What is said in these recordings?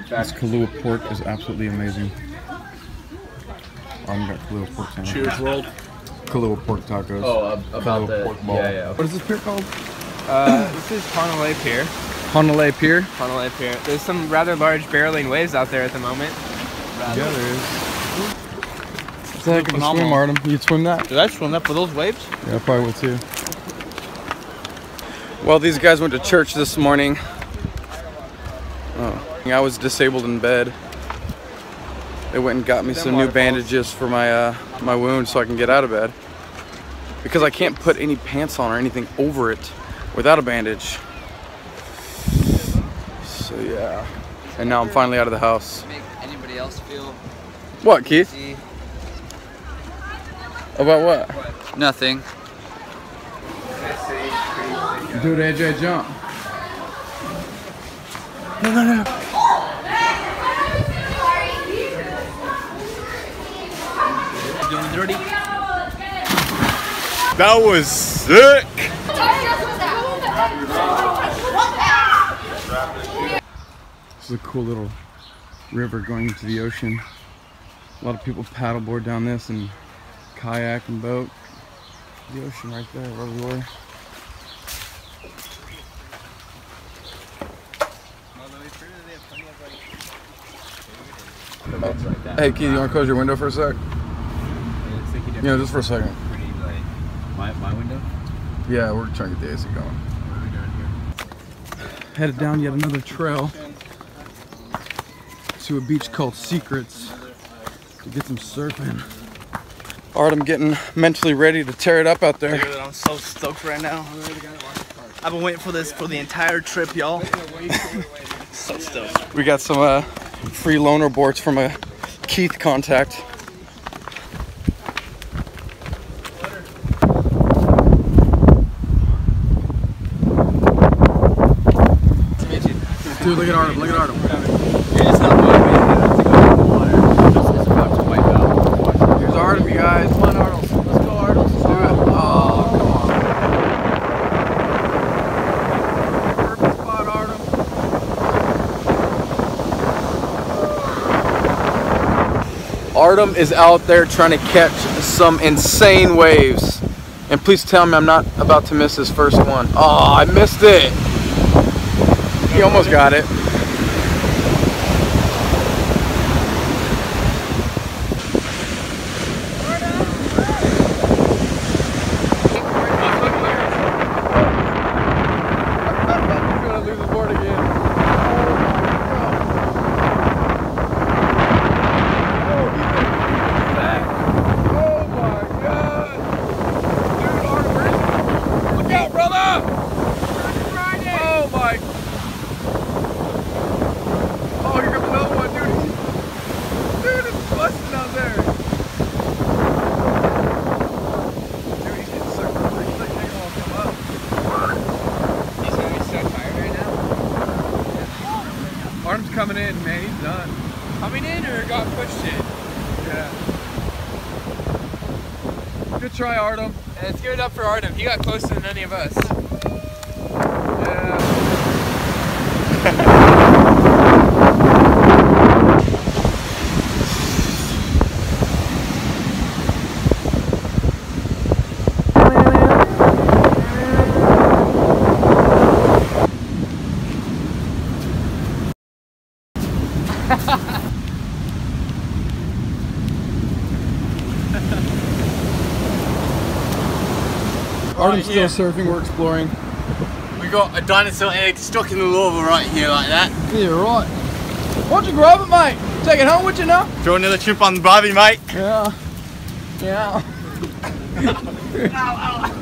This Kahlua pork is absolutely amazing. I'm got Kahlua pork sandwich. Cheers, world. Kahlua pork tacos. Oh, about the pork ball. yeah. What is this pier called? This is Honolulu Pier. Honolulu Pier? Honolulu Pier. There's some rather large barreling waves out there at the moment. Yeah, there is. It's like a swim, Artem. You'd swim that? Did I swim that for those waves? Yeah, I probably would too. Well, these guys went to church this morning. Oh, I was disabled in bed. They went and got me some new bandages for my my wound so I can get out of bed. Because I can't put any pants on or anything over it without a bandage. So yeah. And now I'm finally out of the house. Make anybody else feel What, Keith? easy? About what? Nothing. Dude, AJ, jump. No. Doing dirty. That was sick. This is a cool little river going into the ocean. A lot of people paddleboard down this and kayak and boat. The ocean right there, everywhere. Hey, Keith, you want to close your window for a sec? Yeah, just for a second. My window? Yeah, we're trying to get the AC going. What are we doing here? Headed down yet another trail to a beach called Secrets to get some surfing. Artem getting mentally ready to tear it up out there. Dude, I'm so stoked right now. I've been waiting for this for the entire trip, y'all. So stoked. We got some free loaner boards from a Keith contact. Dude, look at Artem, look at Artem. It's not motivated to go in the water. It's about to wipe out. Here's Artem, you guys. Come on, Artem. Let's go, Artem. Let's do it. Oh, come on. Perfect spot, Artem. Artem is out there trying to catch some insane waves. And please tell me I'm not about to miss his first one. Oh, I missed it. He almost got it. Artem's coming in, man. He's done. Coming in or got pushed in? Yeah. Good try, Artem. Let's give it up for Artem. He got closer than any of us. Yeah. Artem's still surfing, we're exploring. We got a dinosaur egg stuck in the lava right here like that. Yeah, right. Why don't you grab it, mate? Take it home with you now? Throw another trip on the barbie, mate. Yeah. Yeah. Ow, ow.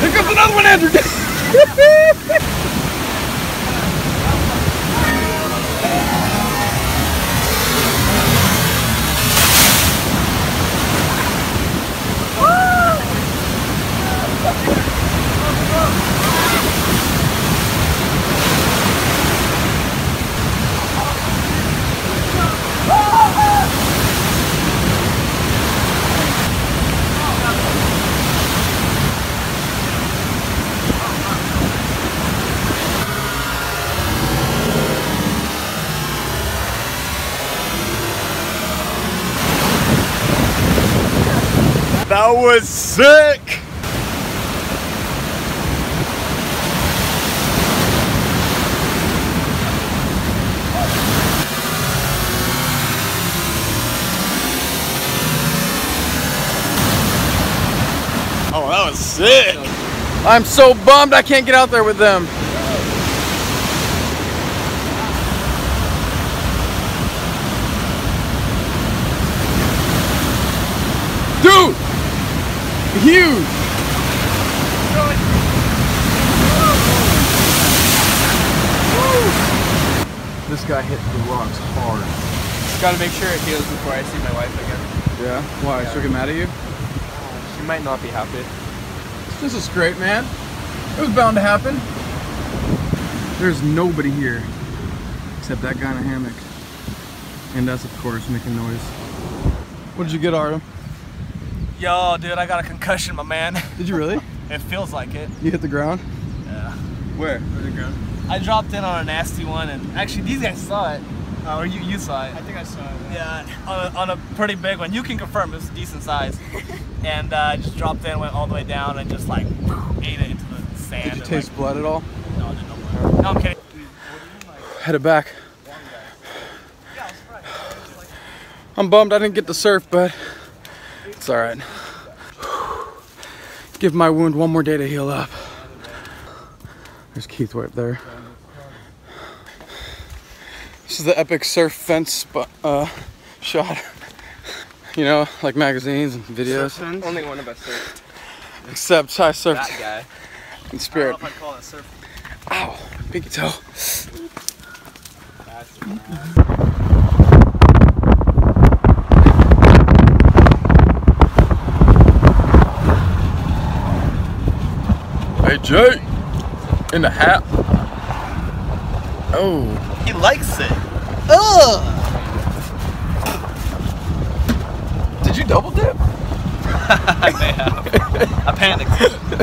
Here comes another one, Andrew. That was sick! Oh, that was sick! I'm so bummed I can't get out there with them. Dude! Huge! This guy hit the rocks hard. Just gotta make sure it heals before I see my wife again. Yeah? Why? She'll get mad at you? She might not be happy. This is great, man. It was bound to happen. There's nobody here except that guy in a hammock. And us, of course, making noise. What did you get, Artem? Yo, dude, I got a concussion, my man. Did you really? It feels like it. You hit the ground? Yeah. Where? Where the ground? I dropped in on a nasty one, and actually these guys saw it. Or you saw it. I think I saw it. Yeah, on a pretty big one. You can confirm it's decent size. And I just dropped in, went all the way down, and just like ate it into the sand. Did you taste blood at all? No, I didn't know blood. No, I'm kidding. Headed back. I'm bummed I didn't get to surf, but it's alright. Give my wound one more day to heal up. There's Keith right there. This is the epic surf fence shot. You know, like magazines and videos. Only one of us surfed. Except I surfed That guy. in spirit. I don't know if I'd call it surf. Ow, pinky toe. Hey Jay, in the hat. Oh, He likes it. Ugh! did you double dip? I may have. I panicked.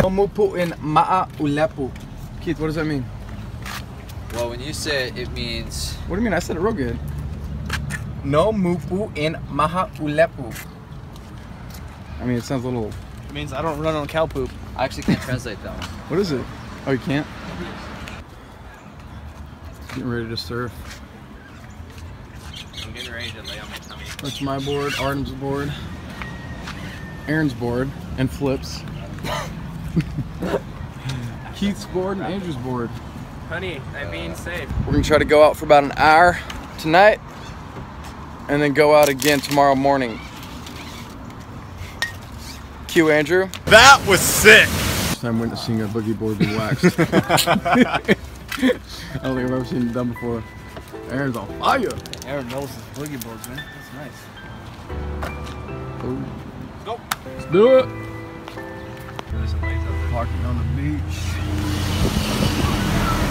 Omupu in ma'a ulepu. Keith, what does that mean? Well, when you say it, it means What do you mean? I said it real good. No mupu in maha ulepu. I mean, it sounds a little. It means I don't run on cow poop. I actually can't translate that one. What is it? Oh, you can't? Getting ready to surf. I'm getting ready to lay on my tummy. That's my board, Arden's board, Aaron's board, and Flip's. Keith's board and Andrew's board. Honey, I'm being safe. We're gonna try to go out for about an hour tonight, and then go out again tomorrow morning. Cue Andrew. That was sick. First time witnessing a boogie board be waxed. I don't think I've ever seen it done before. Aaron's on fire. Aaron knows his boogie boards, man. That's nice. Ooh. Go. Let's do it. There's some waves out there. Parking on the beach.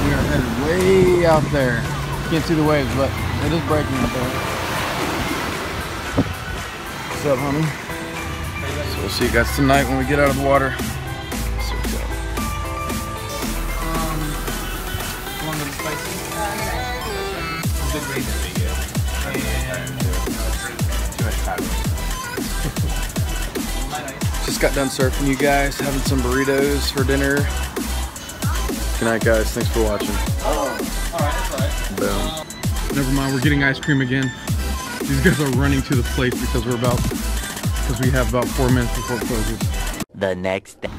We are headed way out there. Can't see the waves, but it is breaking out there. What's up, homie? So we'll see you guys tonight when we get out of the water. So let's go. One of the spicy. Good reason to get. And too much powder. Just got done surfing, you guys. Having some burritos for dinner. Good night, guys. Thanks for watching. Boom. Never mind. We're getting ice cream again. These guys are running to the place because we have about 4 minutes before it closes. The next day.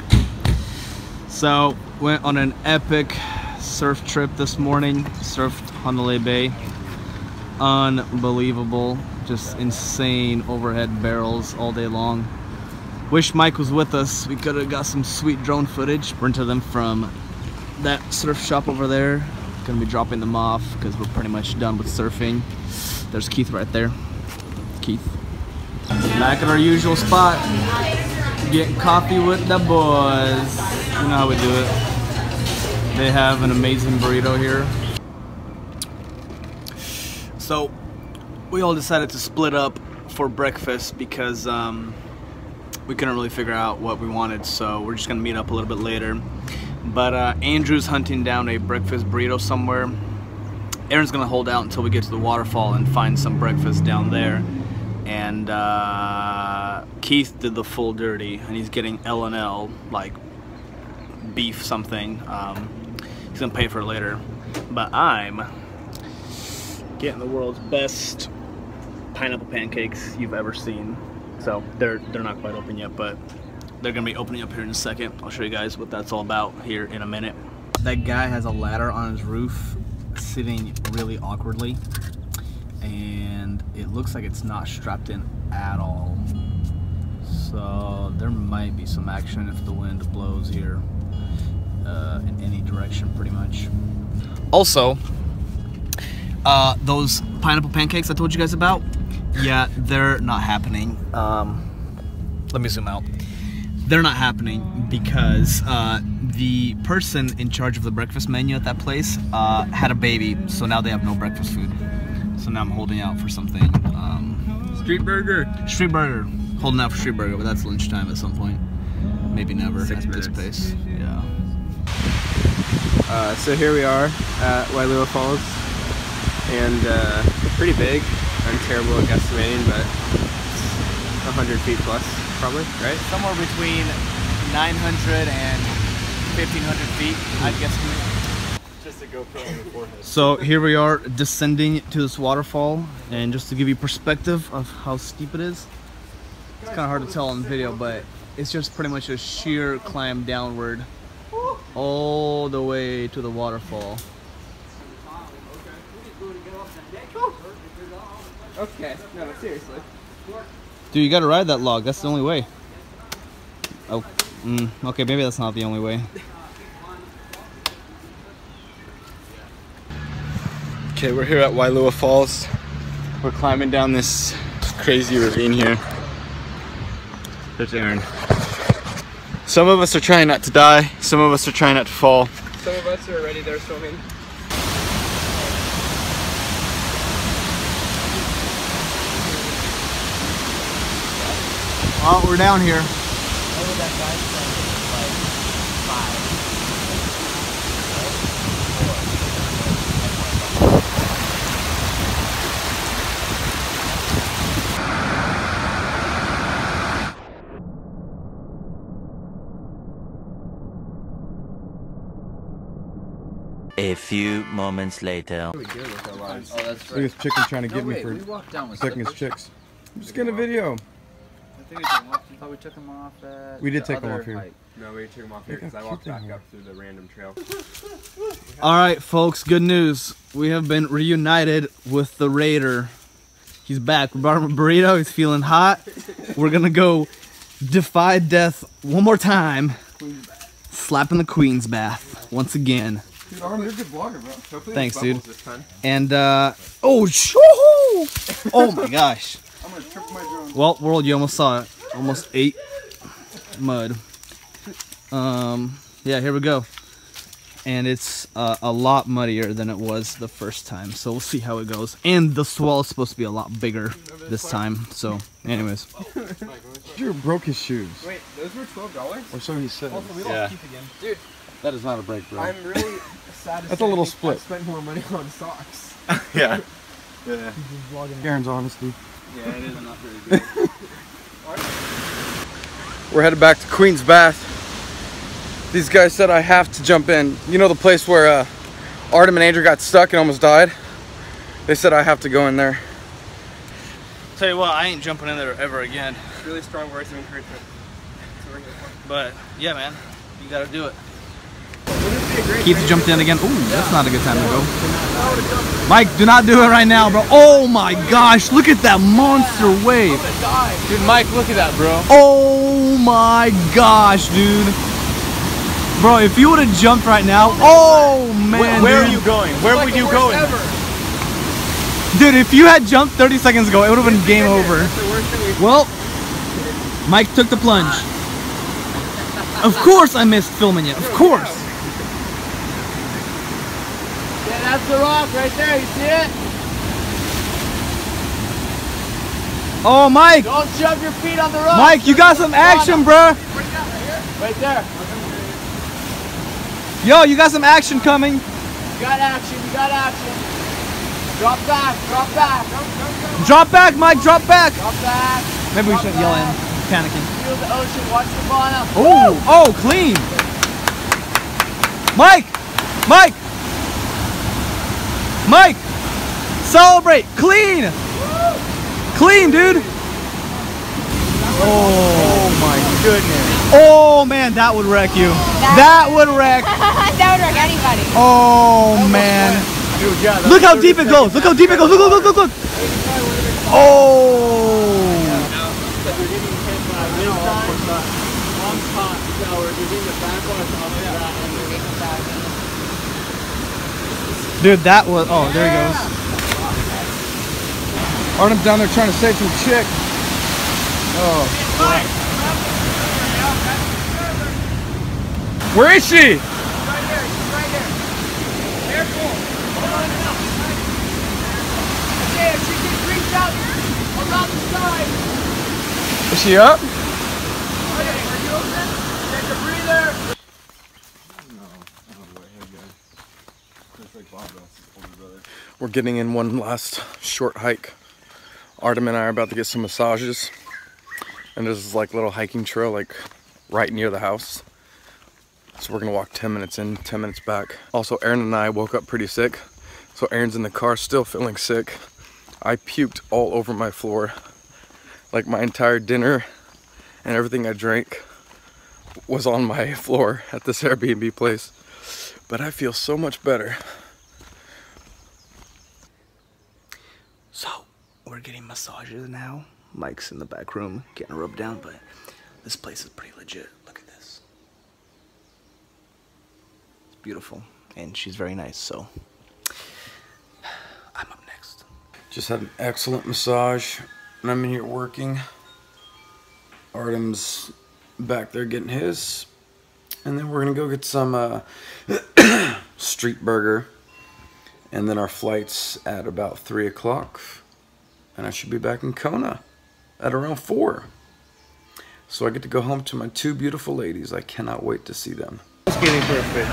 So, went on an epic surf trip this morning. Surfed Honolulu Bay. Unbelievable. Just insane overhead barrels all day long. Wish Mike was with us. We could have got some sweet drone footage. Rented them from that surf shop over there. Gonna be dropping them off because we're pretty much done with surfing. There's Keith right there. Keith. Back at our usual spot. Getting coffee with the boys. You know how we do it. They have an amazing burrito here. So we all decided to split up for breakfast because we couldn't really figure out what we wanted, so we're just gonna meet up a little bit later. But Andrew's hunting down a breakfast burrito somewhere. Aaron's gonna hold out until we get to the waterfall and find some breakfast down there. And Keith did the full dirty, and he's getting L&L, like beef something. He's gonna pay for it later. But I'm getting the world's best pineapple pancakes you've ever seen. So they're not quite open yet, but they're gonna be opening up here in a second. I'll show you guys what that's all about here in a minute. That guy has a ladder on his roof sitting really awkwardly, and it looks like it's not strapped in at all. So there might be some action if the wind blows here in any direction pretty much. Also, those pineapple pancakes I told you guys about, yeah, they're not happening. Let me zoom out. They're not happening because the person in charge of the breakfast menu at that place had a baby, so now they have no breakfast food. So now I'm holding out for something. Street burger. Street burger. Holding out for street burger, but that's lunchtime at some point. Maybe never 6 at this minutes. pace. Yeah. So here we are at Wailua Falls, and pretty big. I'm terrible at guesstimating, but 100 feet plus, probably, right? Somewhere between 900 and 1,500 feet, I'd guesstimate. Just a GoPro on the forehead. So here we are descending to this waterfall, and just to give you perspective of how steep it is, it's kind of hard to tell on video, but it's just pretty much a sheer climb downward all the way to the waterfall. Okay, no, seriously. Dude, you gotta ride that log, that's the only way. Oh, okay, maybe that's not the only way. Okay, we're here at Wailua Falls. We're climbing down this crazy ravine here. There's Aaron. Some of us are trying not to die, some of us are trying not to fall. Some of us are already there swimming. Well, we're down here. A few moments later. Oh, that's Look at right. this chicken trying to get me wait, for we walked down with sucking his chicks. I'm just getting a video. I think we took them off. I thought we took them off at We did the take them other off here. hike. No, we took him off here because I walked back up through the random trail. Alright folks, good news. We have been reunited with the Raider. He's back. We brought him a burrito. He's feeling hot. We're gonna go defy death one more time. Slapping the Queen's Bath once again. Dude, Arm, you're a good vlogger, bro. Hopefully Thanks, dude. this time. And oh, shoo-hoo! Oh my gosh. I'm gonna trip my drone. Well, world, you almost saw it. Almost ate mud. Yeah, here we go. And it's a lot muddier than it was the first time, so we'll see how it goes. And the swell is supposed to be a lot bigger this time. So, anyways. Drew broke his shoes. Wait, those were $12? Or so he said. Yeah. Dude, That is not a break, bro. I'm really sad to That's say a little I think split. I spent more money on socks. Yeah. Yeah. Aaron's honesty. Yeah, it is not very good. We're headed back to Queen's Bath. These guys said I have to jump in. You know the place where Artem and Andrew got stuck and almost died? They said I have to go in there. Tell you what, I ain't jumping in there ever again. Really strong words of encouragement. But, yeah, man, you gotta do it. What is Keith jumped in again. Ooh, that's not a good time to go. Mike, do not do it right now, bro. Oh my gosh, look at that monster wave. Dude, Mike, look at that, bro. Oh my gosh, dude. Bro, if you would have jumped right now, oh man. Where are you going? Where would you go? Dude, if you had jumped 30 seconds ago, it would have been game over. Well, Mike took the plunge. Of course I missed filming it, of course. Yeah, that's the rock right there, you see it? Oh, Mike. Don't shove your feet on the rock. Mike, you got some action, bro. Right there. Yo, you got some action coming. You got action, you got action. Drop back, drop back. Drop back, Mike, drop back. Drop back. Maybe we shouldn't yell in, panicking. Feel the ocean, watch the bottom. Oh, clean. Mike, Mike, Mike, celebrate, clean. Clean, dude. Oh my goodness. Oh man, that would wreck you. That would wreck. That would wreck anybody. Oh man. Look how deep it goes. Look how deep it goes. Look, look, look, look, look. Oh. Dude, that was, oh, there he goes. Artem's down there trying to save some chick. Oh. Where is she? Right here, right here. Careful. Hold on now. Okay, if she can reach out around the side. Is she up? Okay, are you open? Take a breather. We're getting in one last short hike. Artem and I are about to get some massages. And there's this like little hiking trail like right near the house. So we're gonna walk 10 minutes in, 10 minutes back. Also, Aaron and I woke up pretty sick. So Aaron's in the car still feeling sick. I puked all over my floor. Like my entire dinner and everything I drank was on my floor at this Airbnb place. But I feel so much better. So, we're getting massages now. Mike's in the back room getting rubbed down, but this place is pretty legit. Look at this. It's beautiful, and she's very nice, so I'm up next. Just had an excellent massage, and I'm in here working. Artem's back there getting his, and then we're gonna go get some street burger, and then our flight's at about 3 o'clock, and I should be back in Kona at around 4. So I get to go home to my 2 beautiful ladies. I cannot wait to see them. It's getting perfect.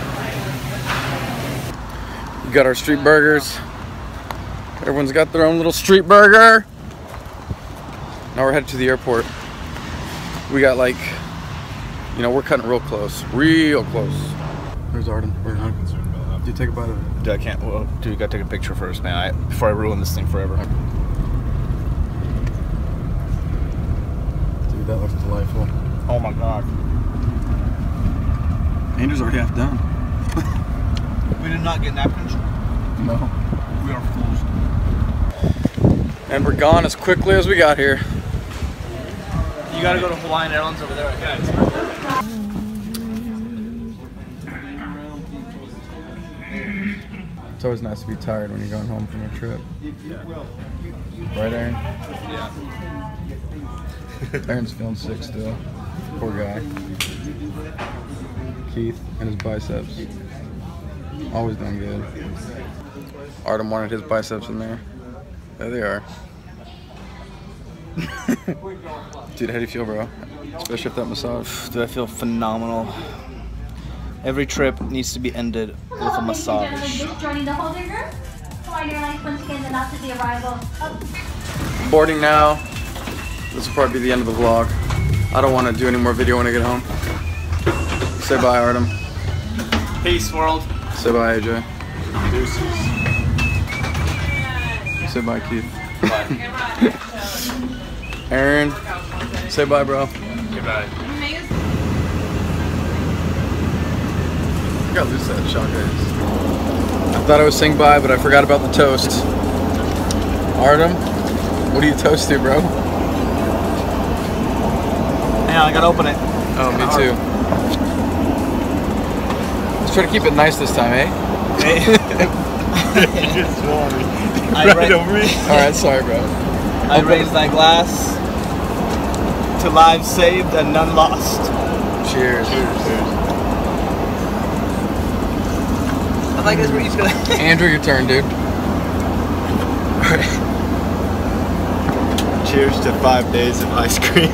We got our street burgers. Everyone's got their own little street burger. Now we're headed to the airport. We got like, you know, we're cutting real close. Real close. There's Artem. Do you take a bite of it? Dude, I can't. Well, dude, you gotta take a picture first, man. Before I ruin this thing forever. Dude, that looks delightful. Oh my god. Angel's already half done. We did not get napkins. No. We are fools. And we're gone as quickly as we got here. You gotta go to Hawaiian Airlines over there, guys. It's always nice to be tired when you're going home from a trip. Yeah. Right, Aaron? Yeah. Aaron's feeling sick still. Poor guy. Keith and his biceps. Always done good. Artem wanted his biceps in there. There they are. Dude, how do you feel, bro? Especially after that massage. Dude, I feel phenomenal. Every trip needs to be ended with a massage. Joining the holding room. Hawaiian Airlines once again announced the arrival of... Boarding now. This will probably be the end of the vlog. I don't want to do any more video when I get home. Say bye, Artem. Peace, world. Say bye, AJ. Deuces. Say bye, Keith. Bye. Aaron, say bye, bro. Goodbye. Look how loose that shotgun is. I thought I was saying bye, but I forgot about the toast. Artem, what do you toast to, bro? Yeah, I gotta open it. Oh, me too. Let's try to keep it nice this time, eh? Right over me. Alright, sorry, bro. I raise thy glass to lives saved and none lost. Cheers. I like this where he's gonna. Andrew, your turn, dude. Cheers to 5 days of ice cream.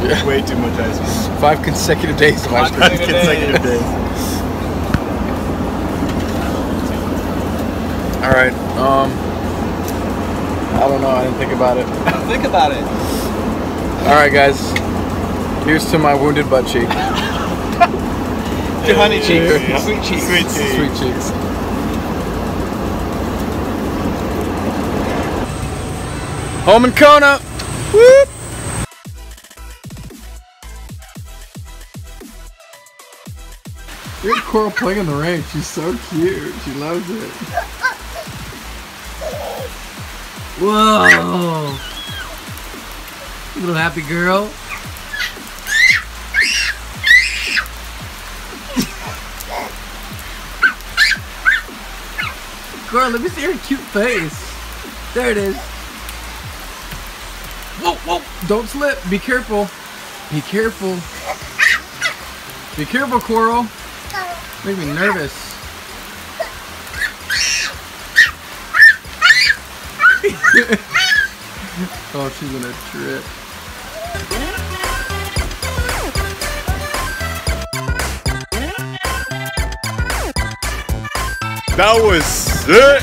Yeah. Way too much ice cream. 5 consecutive days of ice cream. 5 consecutive days. Alright, I don't know, I didn't think about it. Think about it. Alright, guys. Here's to my wounded butt cheek. To honey cheeks. Yeah. Sweet cheeks. Sweet cheeks. Sweet cheeks. Home in Kona! Whoop! Look at Coral playing in the rain. She's so cute. She loves it. Whoa! Little happy girl. Girl, let me see your cute face. There it is. Whoa, whoa! Don't slip. Be careful. Be careful. Be careful, Coral. Make me nervous. Oh, she's gonna trip. That was sick.